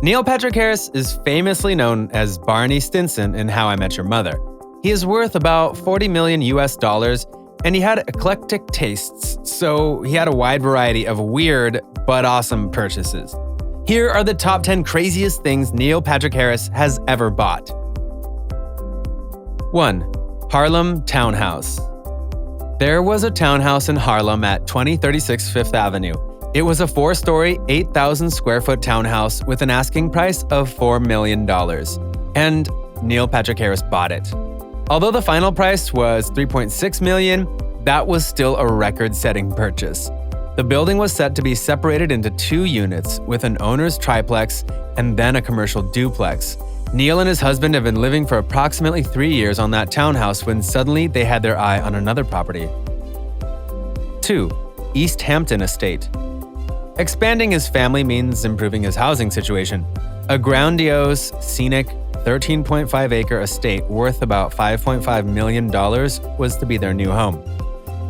Neil Patrick Harris is famously known as Barney Stinson in How I Met Your Mother. He is worth about $40 million US, and he had eclectic tastes, so he had a wide variety of weird but awesome purchases. Here are the top 10 craziest things Neil Patrick Harris has ever bought. 1. Harlem Townhouse. There was a townhouse in Harlem at 2036 Fifth Avenue. It was a 4-story, 8,000 square foot townhouse with an asking price of $4 million. And Neil Patrick Harris bought it. Although the final price was $3.6 million, that was still a record-setting purchase. The building was set to be separated into 2 units with an owner's triplex and then a commercial duplex. Neil and his husband have been living for approximately 3 years on that townhouse when suddenly they had their eye on another property. 2. East Hampton Estate. Expanding his family means improving his housing situation. A grandiose, scenic, 13.5-acre estate worth about $5.5 million was to be their new home.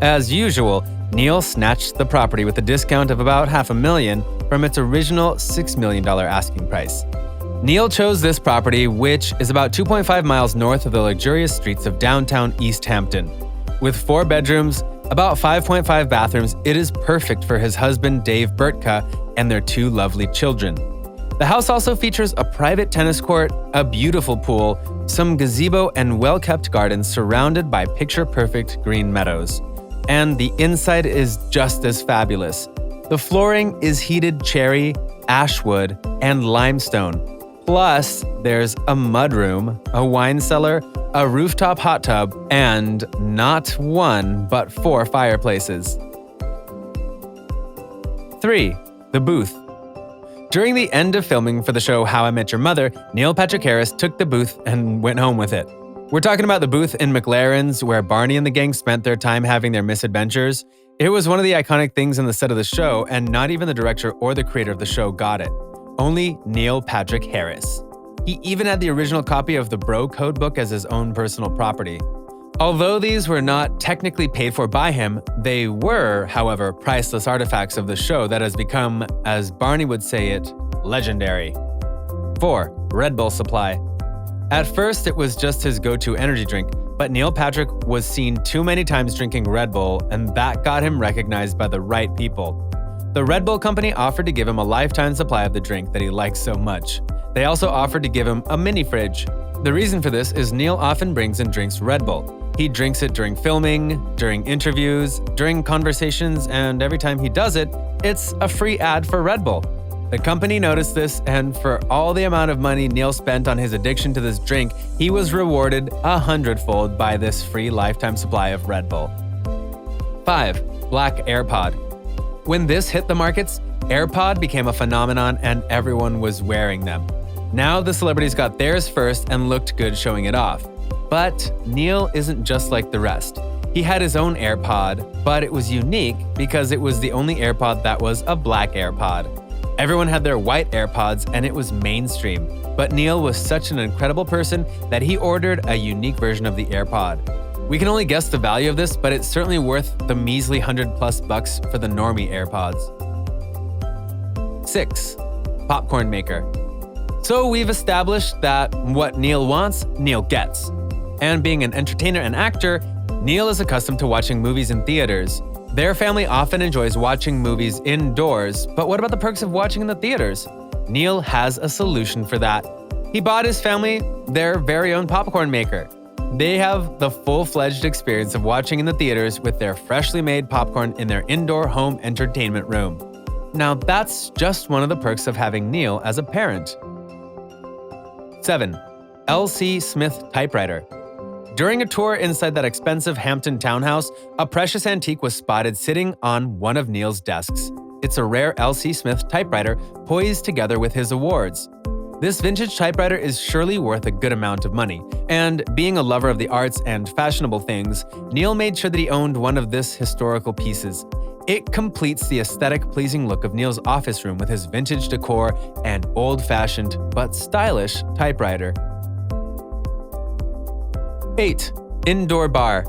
As usual, Neil snatched the property with a discount of about $500,000 from its original $6 million asking price. Neil chose this property, which is about 2.5 miles north of the luxurious streets of downtown East Hampton. With 4 bedrooms, about 5.5 bathrooms, it is perfect for his husband Dave Burtka and their 2 lovely children. The house also features a private tennis court, a beautiful pool, some gazebo and well-kept gardens surrounded by picture-perfect green meadows. And the inside is just as fabulous. The flooring is heated cherry, ashwood, and limestone. Plus, there's a mudroom, a wine cellar, a rooftop hot tub, and not 1, but 4 fireplaces. 3. The Booth. During the end of filming for the show How I Met Your Mother, Neil Patrick Harris took the booth and went home with it. We're talking about the booth in McLaren's where Barney and the gang spent their time having their misadventures. It was one of the iconic things in the set of the show, and not even the director or the creator of the show got it. Only Neil Patrick Harris. He even had the original copy of the Bro Code book as his own personal property. Although these were not technically paid for by him, they were, however, priceless artifacts of the show that has become, as Barney would say it, legendary. 4. Red Bull supply. At first, it was just his go-to energy drink, but Neil Patrick was seen too many times drinking Red Bull, and that got him recognized by the right people. The Red Bull company offered to give him a lifetime supply of the drink that he likes so much. They also offered to give him a mini fridge. The reason for this is Neil often brings and drinks Red Bull. He drinks it during filming, during interviews, during conversations, and every time he does it, it's a free ad for Red Bull. The company noticed this, and for all the amount of money Neil spent on his addiction to this drink, he was rewarded 100-fold by this free lifetime supply of Red Bull. 5. Black AirPod. When this hit the markets, AirPod became a phenomenon and everyone was wearing them. Now the celebrities got theirs first and looked good showing it off. But Neil isn't just like the rest. He had his own AirPod, but it was unique because it was the only AirPod that was a black AirPod. Everyone had their white AirPods and it was mainstream, but Neil was such an incredible person that he ordered a unique version of the AirPod. We can only guess the value of this, but it's certainly worth the measly $100+ for the normie AirPods. 6. Popcorn maker. So we've established that what Neil wants, Neil gets. And being an entertainer and actor, Neil is accustomed to watching movies in theaters. Their family often enjoys watching movies indoors, but what about the perks of watching in the theaters? Neil has a solution for that. He bought his family their very own popcorn maker. They have the full-fledged experience of watching in the theaters with their freshly made popcorn in their indoor home entertainment room. Now that's just one of the perks of having Neil as a parent. 7. L.C. Smith typewriter. During a tour inside that expensive Hampton townhouse, a precious antique was spotted sitting on one of Neil's desks. It's a rare L.C. Smith typewriter poised together with his awards. This vintage typewriter is surely worth a good amount of money, and being a lover of the arts and fashionable things, Neil made sure that he owned one of this historical pieces. It completes the aesthetic-pleasing look of Neil's office room with his vintage decor and old-fashioned but stylish typewriter. 8. Indoor bar.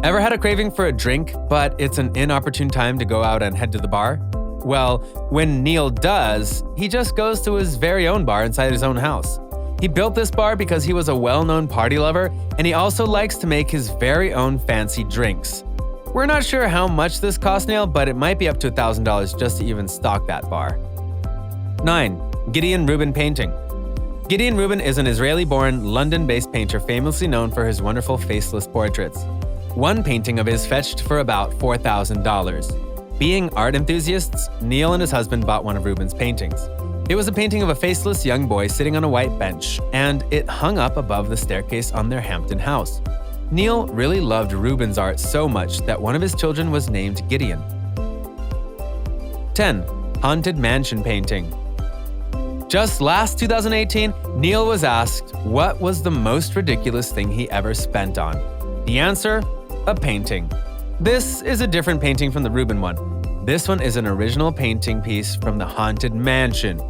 Ever had a craving for a drink, but it's an inopportune time to go out and head to the bar? Well, when Neil does, he just goes to his very own bar inside his own house. He built this bar because he was a well-known party lover, and he also likes to make his very own fancy drinks. We're not sure how much this cost Neil, but it might be up to $1,000 just to even stock that bar. 9. Gideon Rubin painting. Gideon Rubin is an Israeli-born, London-based painter famously known for his wonderful faceless portraits. One painting of his fetched for about $4,000. Being art enthusiasts, Neil and his husband bought one of Rubin's paintings. It was a painting of a faceless young boy sitting on a white bench, and it hung up above the staircase on their Hampton house. Neil really loved Rubin's art so much that one of his children was named Gideon. 10. Haunted Mansion painting. Just last 2018, Neil was asked what was the most ridiculous thing he ever spent on. The answer? A painting. This is a different painting from the Rubin one. This one is an original painting piece from the Haunted Mansion.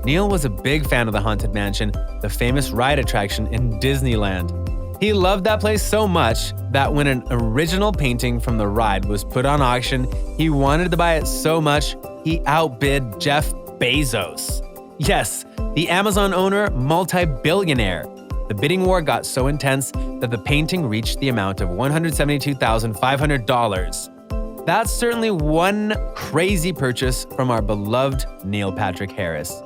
Neil was a big fan of the Haunted Mansion, the famous ride attraction in Disneyland. He loved that place so much that when an original painting from the ride was put on auction, he wanted to buy it so much, he outbid Jeff Bezos. Yes, the Amazon owner, multi-billionaire. The bidding war got so intense that the painting reached the amount of $172,500. That's certainly one crazy purchase from our beloved Neil Patrick Harris.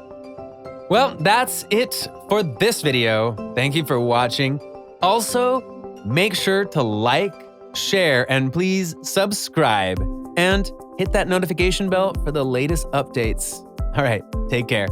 Well, that's it for this video. Thank you for watching. Also, make sure to like, share, and please subscribe. And hit that notification bell for the latest updates. All right, take care.